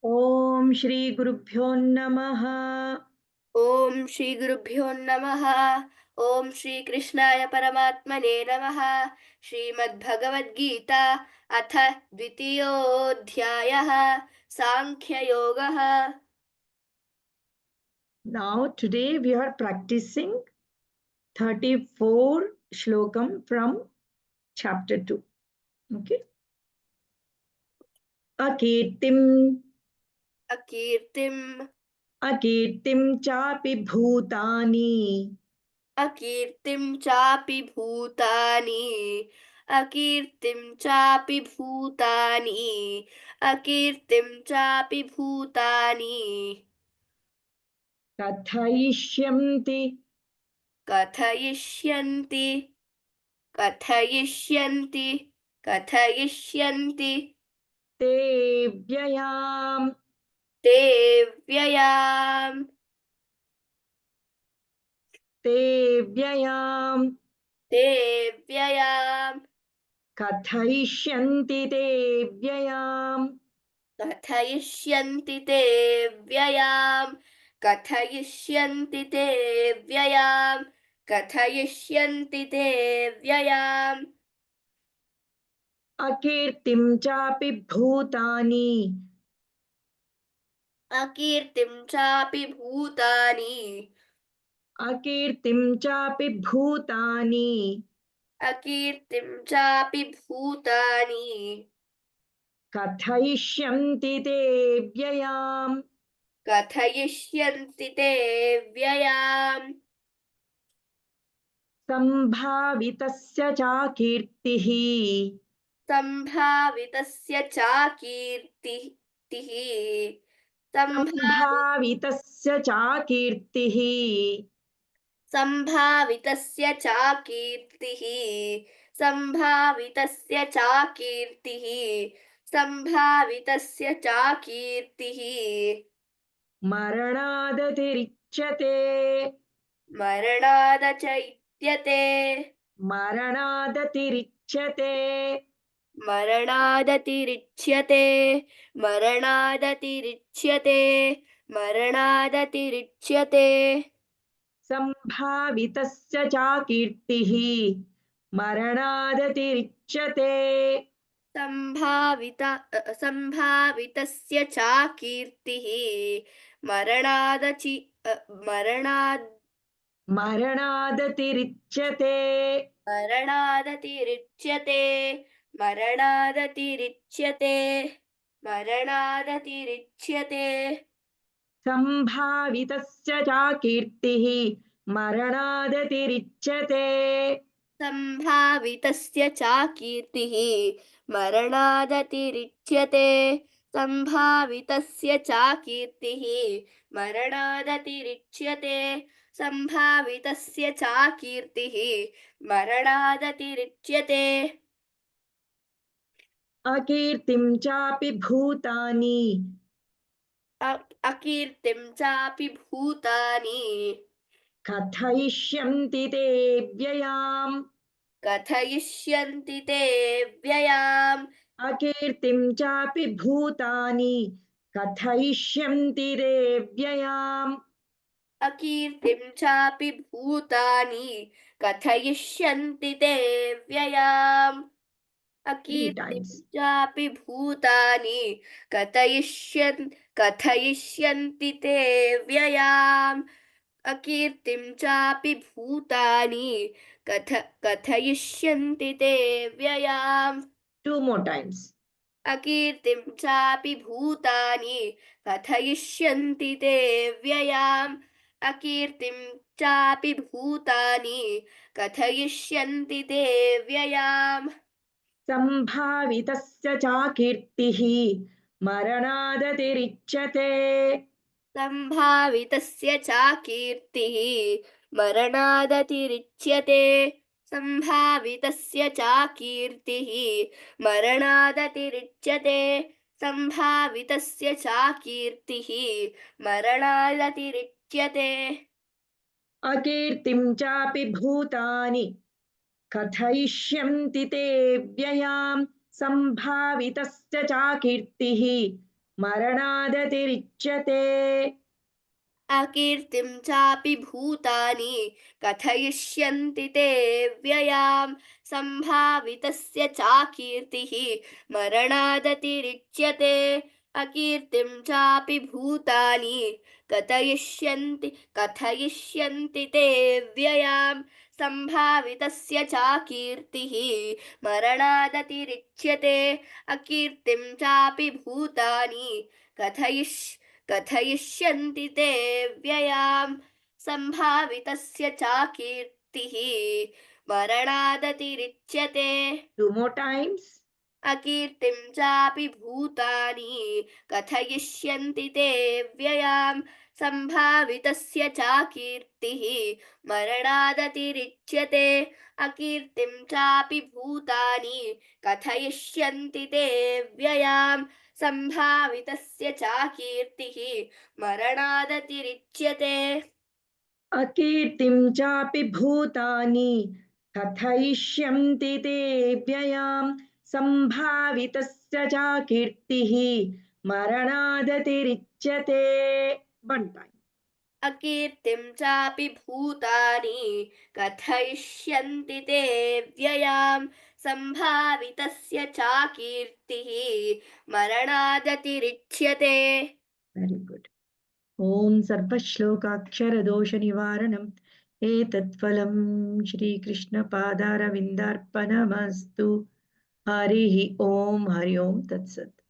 ओम श्री गुरुभ्यो नमः। ओम श्री गुरुभ्यो नमः। ओम श्री कृष्णाय परमात्मने नमः। श्रीमद्भगवद्गीता अथ द्वितीयोऽध्यायः सांख्ययोगः। Now today we are practicing 34 shlokam from chapter 2. Okay. Akirtim अकीर्तिम् akirtim chapi bhutani अकीर्तिं चापि भूतानि अकीर्तिं चापि भूतानि अकीर्तिं चापि भूतानि kathayishyamti कथयिष्यन्ति कथयिष्यन्ति कथयिष्यन्ति te vyayam ते व्ययाम् te vyayam ते व्ययाम् kathayishyanti te vyayam कथयिष्यन्ति ते व्ययाम् कथयिष्यन्ति ते व्ययाम् कथयिष्यन्ति ते व्ययाम् akirtim chapi bhutani अकीर्तिं चापि भूतानि अकीर्तिं चापि भूतानि अकीर्तिं चापि भूतानि कथयिष्यन्ति ते व्ययाम् कथयिष्यन्ति ते व्ययाम् सम्भावितस्य च कीर्तिः सम्भावितस्य च कीर्तिः सम्भावि सम्भावितस्य च कीर्तिः सम्भावितस्य च कीर्तिः सम्भावितस्य च कीर्तिः सम्भावितस्य च कीर्तिः मरणादतिरिच्यते मरणादचैत्यते मरणादतिरिच्यते मरणादतिरिच्यते मरणादतिरिच्यते मरणादतिरिच्यते सम्भावितस्य च कीर्तिः मरणादतिरिच्यते सम्भावितस्य च कीर्तिः मरणादचि मरणाद् मरणादतिरिच्यते मरणादतिरिच्यते मरणादतिरिच्यते मरणादतिरिच्यते सम्भावितस्य च कीर्तिः मरणादतिरिच्यते सम्भावितस्य च कीर्तिः मरणादतिरिच्यते सम्भावितस्य च कीर्तिः मरणादतिरिच्यते सम्भावितस्य च कीर्तिः मरणादतिरिच्यते अकीर्तिं चापि भूतानि अकीर्तिं चापि भूतानि कथयिष्यन्ति ते व्ययाम् कथयिष्यन्ति ते व्ययाम् अकीर्तिं चापि भूतानि कथयिष्यन्ति ते व्ययाम् अकीर्तिं चापि भूतानि कथयिष्यन्ति ते व्ययाम् 3 अकीर्तिं times चापि भूतानि कथयिष्यन्ति ते व्ययाम् अकीर्तिं चापि भूतानि कथयिष्यन्ति ते व्ययाम् 2 more times अकीर्तिं चापि भूतानि कथयिष्यन्ति ते व्ययाम् अकीर्तिं चापि भूतानि कथयिष्यन्ति ते व्ययाम् सम्भावितस्य च कीर्तिः मरणादतिरिच्यते सम्भावितस्य च कीर्तिः मरणादतिरिच्यते सम्भावितस्य च कीर्तिः मरणादतिरिच्यते सम्भावितस्य च कीर्तिः मरणादतिरिच्यते अकीर्तिं चापि भूतानि कथयिष्यन्ति ते व्ययाम् सम्भावितस्य च कीर्तिः मरणादतिरिच्यते। अकीर्तिं चापि भूतानि कथयिष्यन्ति ते व्ययां सम्भावितस्य चाकीर्तिः मरणादतिरिच्यते अकीर्तिं चापि भूतानि कथयिष्यन्ति ते व्ययां सम्भावितस्य चाकीर्तिः मरणादतिरिच्यते अकीर्तिं चापि भूतानि कथयिष्यन्ति ते व्ययां सम्भावितस्य चाकीर्तिः मरणादतिरिच्यते। 2 more times. अकीर्तिं चापि भूतानि कथयिष्यन्ति ते व्ययां सम्भावितस्य चाकीर्तिः मरणादतिरिच्यते अकीर्तिं चापि भूतानि कथयिष्यन्ति ते व्ययां सम्भावितस्य चाकीर्तिः मरणादतिरिच्यते अकीर्तिं चापि भूतानि कथयिष्यन्ति ते व्ययां सम्भावितस्य चाकीर्तिः मरणादतिरिच्यते. One time. अकीर्तिं चापि भूतानि कथयिष्यन्ति ते व्ययां सम्भावितस्य चाकीर्तिः मरणादतिरिच्यते Very good. ॐ सर्वश्लोकाक्षरदोषनिवारणम् एतत्फलं श्रीकृष्णपादारविन्दार्पणमस्तु. हरिः ॐ. हरि ओं तत्सत्.